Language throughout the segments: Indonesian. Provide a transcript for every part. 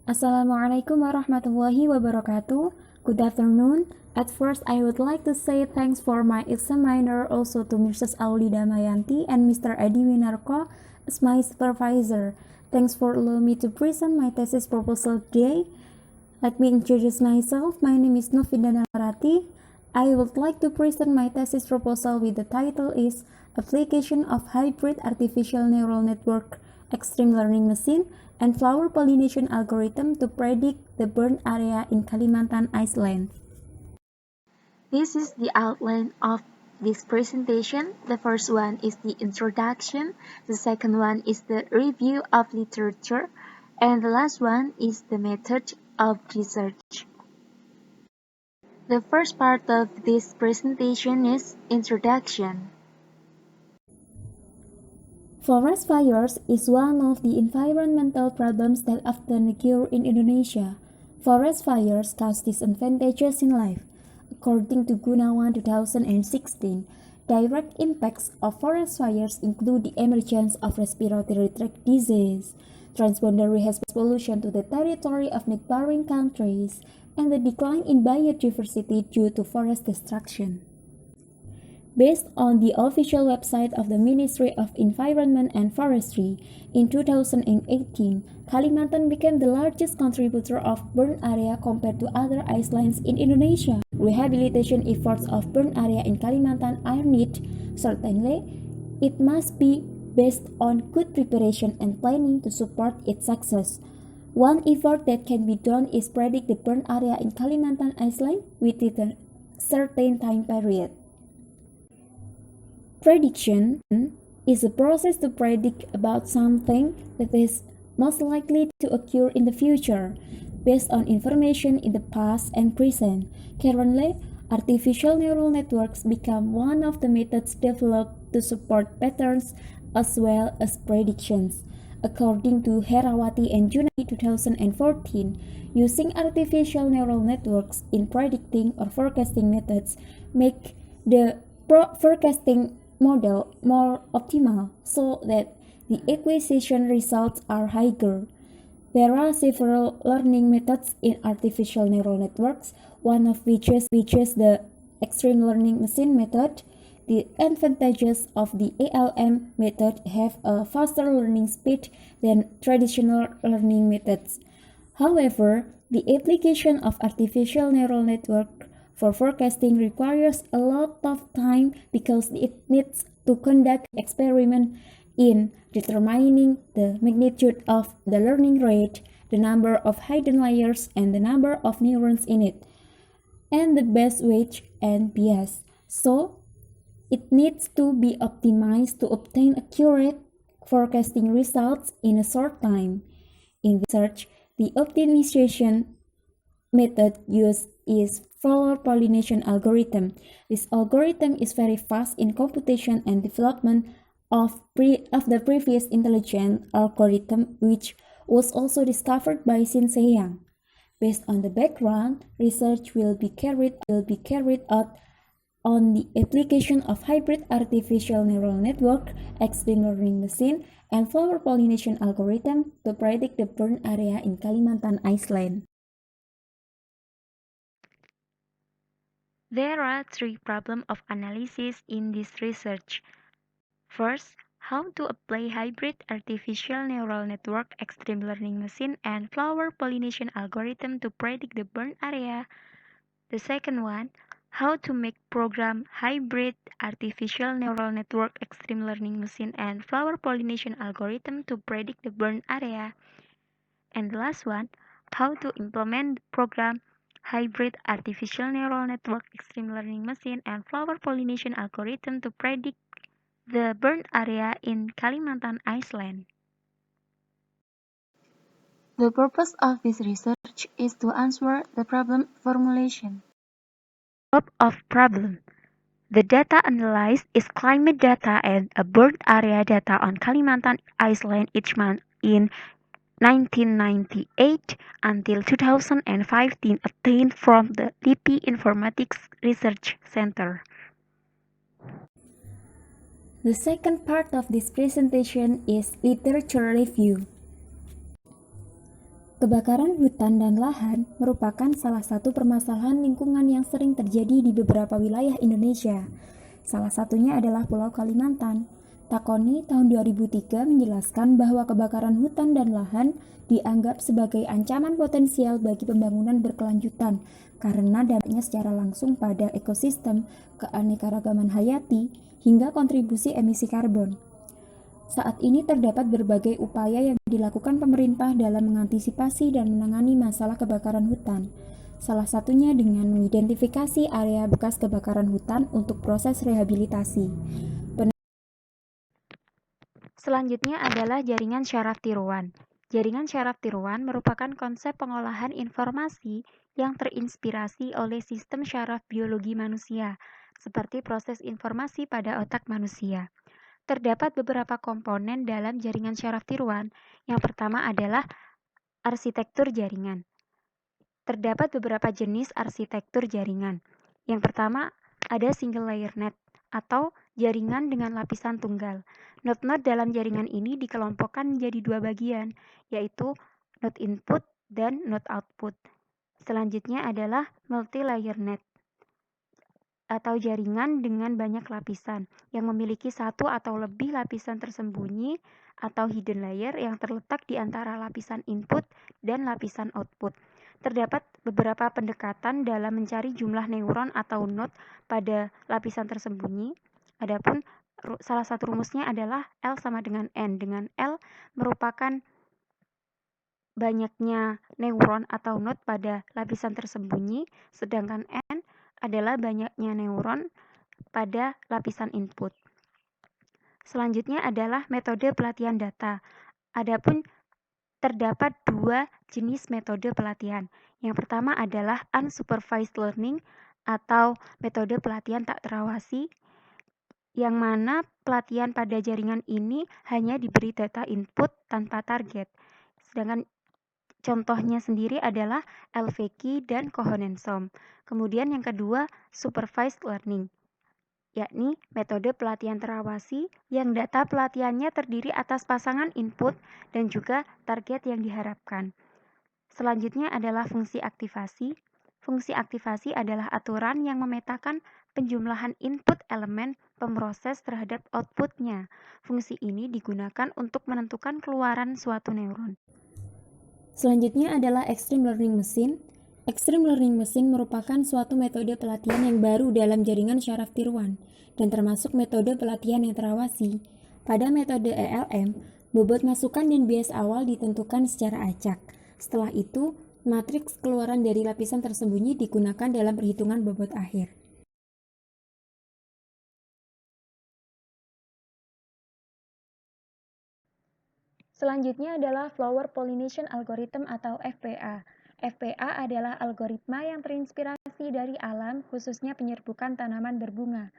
Assalamualaikum warahmatullahi wabarakatuh. Good afternoon. At first, I would like to say thanks for my examiner, also to Mrs. Aulida Mayanti and Mr. Adi Winarko as my supervisor. Thanks for allowing me to present my thesis proposal today. Let me introduce myself. My name is Novindana Narati. I would like to present my thesis proposal with the title is Application of Hybrid Artificial Neural Network Extreme Learning Machine and Flower Pollination Algorithm to Predict the Burn Area in Kalimantan Island. This is the outline of this presentation. The first one is the introduction, the second one is the review of literature, and the last one is the method of research. The first part of this presentation is introduction. Forest fires is one of the environmental problems that often occur in Indonesia. Forest fires cause disadvantages in life. According to Gunawan 2016, direct impacts of forest fires include the emergence of respiratory tract disease, transboundary haze pollution to the territory of neighboring countries, and the decline in biodiversity due to forest destruction. Based on the official website of the Ministry of Environment and Forestry, in 2018, Kalimantan became the largest contributor of burn area compared to other islands in Indonesia. Rehabilitation efforts of burn area in Kalimantan are needed. Certainly, it must be based on good preparation and planning to support its success. One effort that can be done is predict the burn area in Kalimantan Island within a certain time period. Prediction is a process to predict about something that is most likely to occur in the future, based on information in the past and present. Currently, artificial neural networks become one of the methods developed to support patterns as well as predictions. According to Herawati and Junai 2014, using artificial neural networks in predicting or forecasting methods make the forecasting model more optimal so that the acquisition results are higher. There are several learning methods in artificial neural networks, one of which is the extreme learning machine method. The advantages of the ALM method have a faster learning speed than traditional learning methods. However, the application of artificial neural network for forecasting requires a lot of time because it needs to conduct experiments in determining the magnitude of the learning rate, the number of hidden layers, and the number of neurons in it, and the best weight and bias. So, it needs to be optimized to obtain accurate forecasting results in a short time. In research, the optimization method used is flower pollination algorithm. This algorithm is very fast in computation and development of the previous intelligent algorithm, which was also discovered by Shin Se-yang. Based on the background, research will be carried out on the application of hybrid artificial neural network, extreme learning machine, and flower pollination algorithm to predict the burn area in Kalimantan Island. There are three problems of analysis in this research. First, how to apply hybrid artificial neural network, extreme learning machine, and flower pollination algorithm to predict the burn area. The second one, how to make program hybrid artificial neural network, extreme learning machine, and flower pollination algorithm to predict the burn area. And the last one, how to implement the program hybrid artificial neural network, extreme learning machine, and flower pollination algorithm to predict the burn area in Kalimantan Island. The purpose of this research is to answer the problem formulation. Scope of problem. The data analyzed is climate data and a burn area data on Kalimantan Island each month in 1998 until 2015 obtained from the LIPI Informatics Research Center. The second part of this presentation is literature review. Kebakaran hutan dan lahan merupakan salah satu permasalahan lingkungan yang sering terjadi di beberapa wilayah Indonesia. Salah satunya adalah Pulau Kalimantan. Takoni tahun 2003 menjelaskan bahwa kebakaran hutan dan lahan dianggap sebagai ancaman potensial bagi pembangunan berkelanjutan karena dampaknya secara langsung pada ekosistem, keanekaragaman hayati, hingga kontribusi emisi karbon. Saat ini terdapat berbagai upaya yang dilakukan pemerintah dalam mengantisipasi dan menangani masalah kebakaran hutan. Salah satunya dengan mengidentifikasi area bekas kebakaran hutan untuk proses rehabilitasi. Selanjutnya adalah jaringan syaraf tiruan. Jaringan syaraf tiruan merupakan konsep pengolahan informasi yang terinspirasi oleh sistem syaraf biologi manusia, seperti proses informasi pada otak manusia. Terdapat beberapa komponen dalam jaringan syaraf tiruan. Yang pertama adalah arsitektur jaringan. Terdapat beberapa jenis arsitektur jaringan. Yang pertama ada single layer net atau jaringan dengan lapisan tunggal. Node-node dalam jaringan ini dikelompokkan menjadi dua bagian, yaitu node input dan node output. Selanjutnya adalah multi-layer net atau jaringan dengan banyak lapisan yang memiliki satu atau lebih lapisan tersembunyi atau hidden layer yang terletak di antara lapisan input dan lapisan output. Terdapat beberapa pendekatan dalam mencari jumlah neuron atau node pada lapisan tersembunyi. Adapun salah satu rumusnya adalah L sama dengan N, dengan L merupakan banyaknya neuron atau node pada lapisan tersembunyi, sedangkan N adalah banyaknya neuron pada lapisan input. Selanjutnya adalah metode pelatihan data. Adapun terdapat dua jenis metode pelatihan. Yang pertama adalah unsupervised learning atau metode pelatihan tak terawasi, yang mana pelatihan pada jaringan ini hanya diberi data input tanpa target. Sedangkan contohnya sendiri adalah LVK dan Kohonensom. Kemudian yang kedua, supervised learning, yakni metode pelatihan terawasi yang data pelatihannya terdiri atas pasangan input dan juga target yang diharapkan. Selanjutnya adalah fungsi aktivasi. Fungsi aktivasi adalah aturan yang memetakan penjumlahan input elemen pemroses terhadap outputnya. Fungsi ini digunakan untuk menentukan keluaran suatu neuron. Selanjutnya adalah extreme learning machine. Extreme learning machine merupakan suatu metode pelatihan yang baru dalam jaringan syaraf tiruan dan termasuk metode pelatihan yang terawasi. Pada metode ELM, bobot masukan dan bias awal ditentukan secara acak. Setelah itu, matriks keluaran dari lapisan tersembunyi digunakan dalam perhitungan bobot akhir. Selanjutnya adalah Flower Pollination Algorithm atau FPA. FPA adalah algoritma yang terinspirasi dari alam, khususnya penyerbukan tanaman berbunga.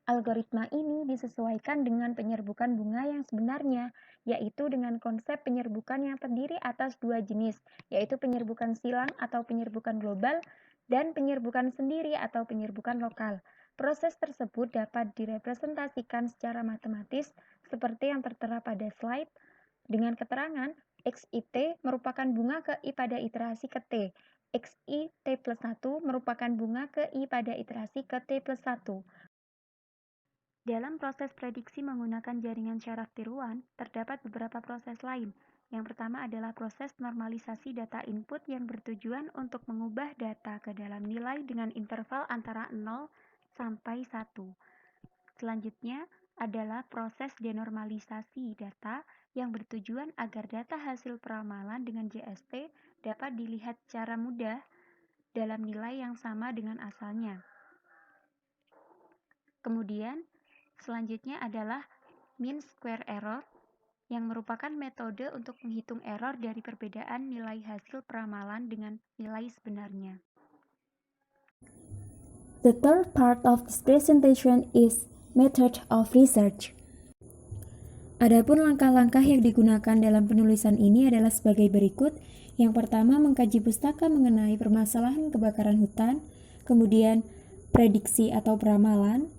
Algoritma ini disesuaikan dengan penyerbukan bunga yang sebenarnya, yaitu dengan konsep penyerbukan yang terdiri atas dua jenis, yaitu penyerbukan silang atau penyerbukan global, dan penyerbukan sendiri atau penyerbukan lokal. Proses tersebut dapat direpresentasikan secara matematis seperti yang tertera pada slide, dengan keterangan XIT merupakan bunga ke I pada iterasi ke T. XI T plus 1 merupakan bunga ke I pada iterasi ke T plus 1. Dalam proses prediksi menggunakan jaringan syaraf tiruan, terdapat beberapa proses lain. Yang pertama adalah proses normalisasi data input yang bertujuan untuk mengubah data ke dalam nilai dengan interval antara 0 sampai 1. Selanjutnya adalah proses denormalisasi data yang bertujuan agar data hasil peramalan dengan JST dapat dilihat secara mudah dalam nilai yang sama dengan asalnya. Kemudian, selanjutnya adalah mean square error yang merupakan metode untuk menghitung error dari perbedaan nilai hasil peramalan dengan nilai sebenarnya. The third part of this presentation is method of research. Adapun langkah-langkah yang digunakan dalam penulisan ini adalah sebagai berikut. Yang pertama, mengkaji pustaka mengenai permasalahan kebakaran hutan, kemudian prediksi atau peramalan,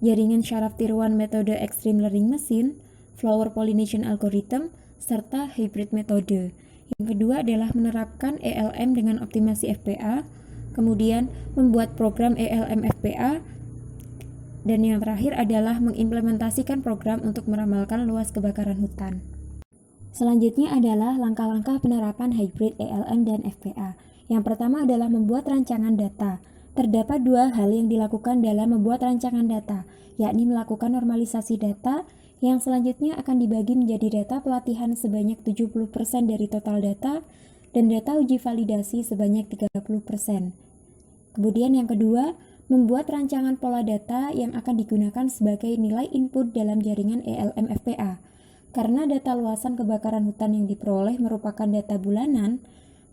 jaringan syaraf tiruan metode extreme learning machine, flower pollination algorithm, serta hybrid metode. Yang kedua adalah menerapkan ELM dengan optimasi FPA, kemudian membuat program ELM FPA, dan yang terakhir adalah mengimplementasikan program untuk meramalkan luas kebakaran hutan. Selanjutnya adalah langkah-langkah penerapan hybrid ELM dan FPA. Yang pertama adalah membuat rancangan data. Terdapat dua hal yang dilakukan dalam membuat rancangan data, yakni melakukan normalisasi data, yang selanjutnya akan dibagi menjadi data pelatihan sebanyak 70% dari total data, dan data uji validasi sebanyak 30%. Kemudian yang kedua, membuat rancangan pola data yang akan digunakan sebagai nilai input dalam jaringan ELM FPA. Karena data luasan kebakaran hutan yang diperoleh merupakan data bulanan,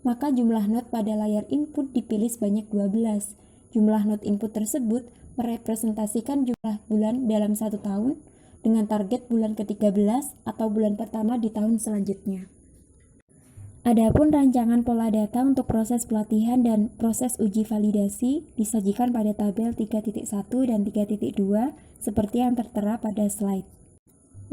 maka jumlah not pada layar input dipilih sebanyak 12. Jumlah not input tersebut merepresentasikan jumlah bulan dalam satu tahun dengan target bulan ke-13 atau bulan pertama di tahun selanjutnya. Adapun rancangan pola data untuk proses pelatihan dan proses uji validasi disajikan pada tabel 3.1 dan 3.2 seperti yang tertera pada slide.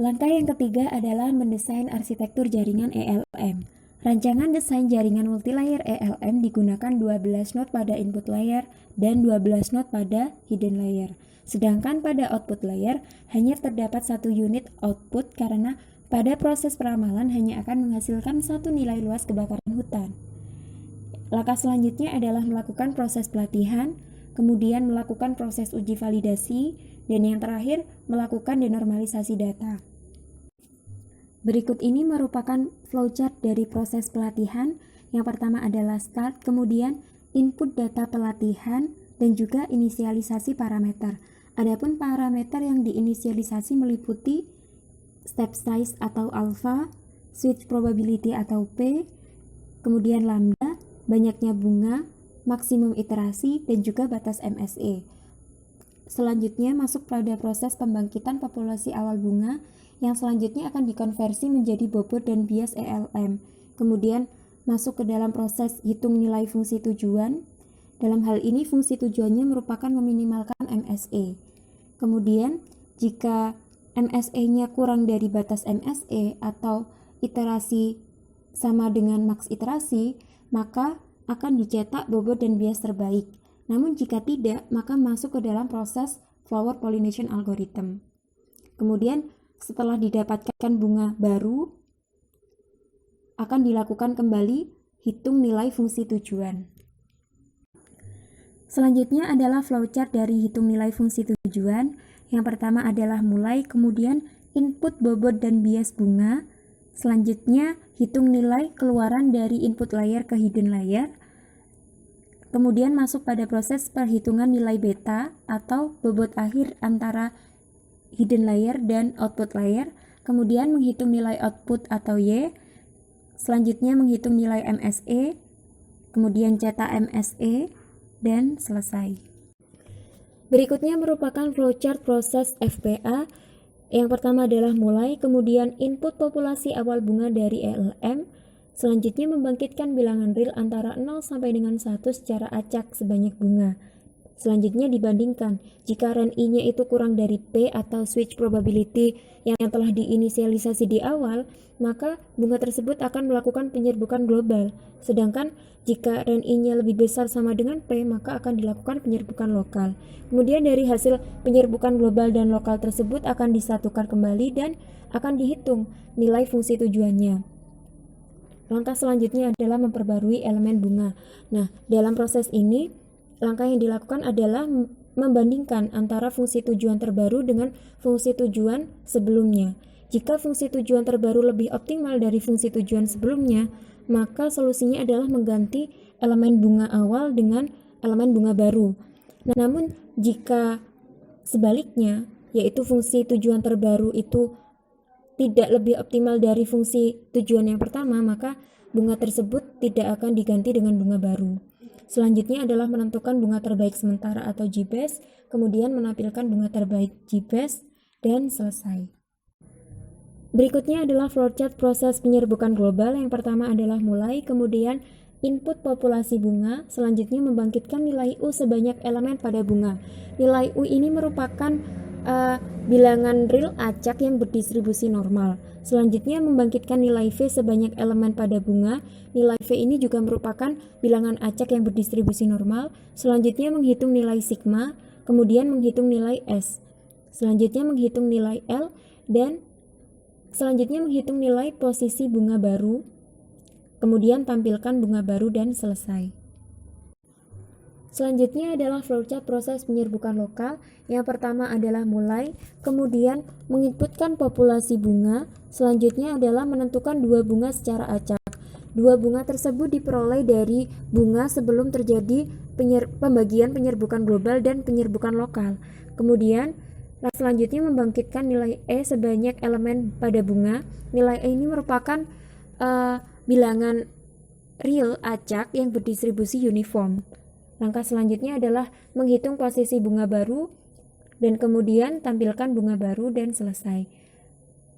Langkah yang ketiga adalah mendesain arsitektur jaringan ELM. Rancangan desain jaringan multilayer ELM digunakan 12 node pada input layer dan 12 node pada hidden layer. Sedangkan pada output layer hanya terdapat satu unit output karena pada proses peramalan hanya akan menghasilkan satu nilai luas kebakaran hutan. Langkah selanjutnya adalah melakukan proses pelatihan, kemudian melakukan proses uji validasi, dan yang terakhir melakukan denormalisasi data. Berikut ini merupakan flowchart dari proses pelatihan. Yang pertama adalah start, kemudian input data pelatihan, dan juga inisialisasi parameter. Adapun parameter yang diinisialisasi meliputi step size atau alpha, switch probability atau P, kemudian lambda, banyaknya bunga, maksimum iterasi, dan juga batas MSE. Selanjutnya masuk pada proses pembangkitan populasi awal bunga yang selanjutnya akan dikonversi menjadi bobot dan bias ELM. Kemudian masuk ke dalam proses hitung nilai fungsi tujuan. Dalam hal ini fungsi tujuannya merupakan meminimalkan MSE. Kemudian jika MSE-nya kurang dari batas MSE atau iterasi sama dengan maks iterasi, maka akan dicetak bobot dan bias terbaik. Namun jika tidak, maka masuk ke dalam proses flower pollination algorithm. Kemudian setelah didapatkan bunga baru, akan dilakukan kembali hitung nilai fungsi tujuan. Selanjutnya adalah flowchart dari hitung nilai fungsi tujuan. Yang pertama adalah mulai, kemudian input bobot dan bias bunga. Selanjutnya hitung nilai keluaran dari input layer ke hidden layer. Kemudian masuk pada proses perhitungan nilai beta atau bobot akhir antara hidden layer dan output layer. Kemudian menghitung nilai output atau Y. Selanjutnya menghitung nilai MSE. Kemudian cetak MSE dan selesai. Berikutnya merupakan flowchart proses FPA. Yang pertama adalah mulai, kemudian input populasi awal bunga dari ELM. Selanjutnya membangkitkan bilangan real antara 0 sampai dengan 1 secara acak sebanyak bunga. Selanjutnya dibandingkan, jika RNI-nya itu kurang dari P atau switch probability yang telah diinisialisasi di awal, maka bunga tersebut akan melakukan penyerbukan global. Sedangkan jika RNI-nya lebih besar sama dengan P, maka akan dilakukan penyerbukan lokal. Kemudian dari hasil penyerbukan global dan lokal tersebut akan disatukan kembali dan akan dihitung nilai fungsi tujuannya. Langkah selanjutnya adalah memperbarui elemen bunga. Nah, dalam proses ini, langkah yang dilakukan adalah membandingkan antara fungsi tujuan terbaru dengan fungsi tujuan sebelumnya. Jika fungsi tujuan terbaru lebih optimal dari fungsi tujuan sebelumnya, maka solusinya adalah mengganti elemen bunga awal dengan elemen bunga baru. Namun, jika sebaliknya, yaitu fungsi tujuan terbaru itu tidak lebih optimal dari fungsi tujuan yang pertama, maka bunga tersebut tidak akan diganti dengan bunga baru. Selanjutnya adalah menentukan bunga terbaik sementara atau GBES, kemudian menampilkan bunga terbaik GBES, dan selesai. Berikutnya adalah flowchart proses penyerbukan global. Yang pertama adalah mulai, kemudian input populasi bunga, selanjutnya membangkitkan nilai U sebanyak elemen pada bunga. Nilai U ini merupakan bilangan real acak yang berdistribusi normal. Selanjutnya membangkitkan nilai V sebanyak elemen pada bunga. Nilai V ini juga merupakan bilangan acak yang berdistribusi normal. Selanjutnya menghitung nilai sigma, kemudian menghitung nilai S. Selanjutnya menghitung nilai L dan selanjutnya menghitung nilai posisi bunga baru. Kemudian tampilkan bunga baru dan selesai. Selanjutnya adalah flowchart proses penyerbukan lokal. Yang pertama adalah mulai, kemudian menginputkan populasi bunga. Selanjutnya adalah menentukan dua bunga secara acak. Dua bunga tersebut diperoleh dari bunga sebelum terjadi pembagian penyerbukan global dan penyerbukan lokal. Kemudian selanjutnya membangkitkan nilai E sebanyak elemen pada bunga. Nilai E ini merupakan bilangan real acak yang berdistribusi uniform. Langkah selanjutnya adalah menghitung posisi bunga baru dan kemudian tampilkan bunga baru dan selesai.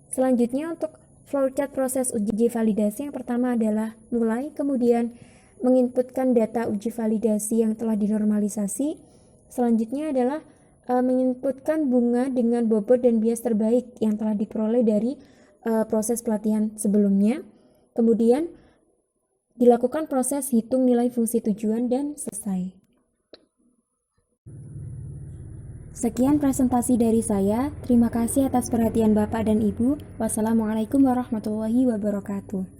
Selanjutnya untuk flowchart proses uji validasi yang pertama adalah mulai, kemudian menginputkan data uji validasi yang telah dinormalisasi. Selanjutnya adalah menginputkan bunga dengan bobot dan bias terbaik yang telah diperoleh dari proses pelatihan sebelumnya. Kemudian dilakukan proses hitung nilai fungsi tujuan dan selesai. Sekian presentasi dari saya. Terima kasih atas perhatian Bapak dan Ibu. Wassalamualaikum warahmatullahi wabarakatuh.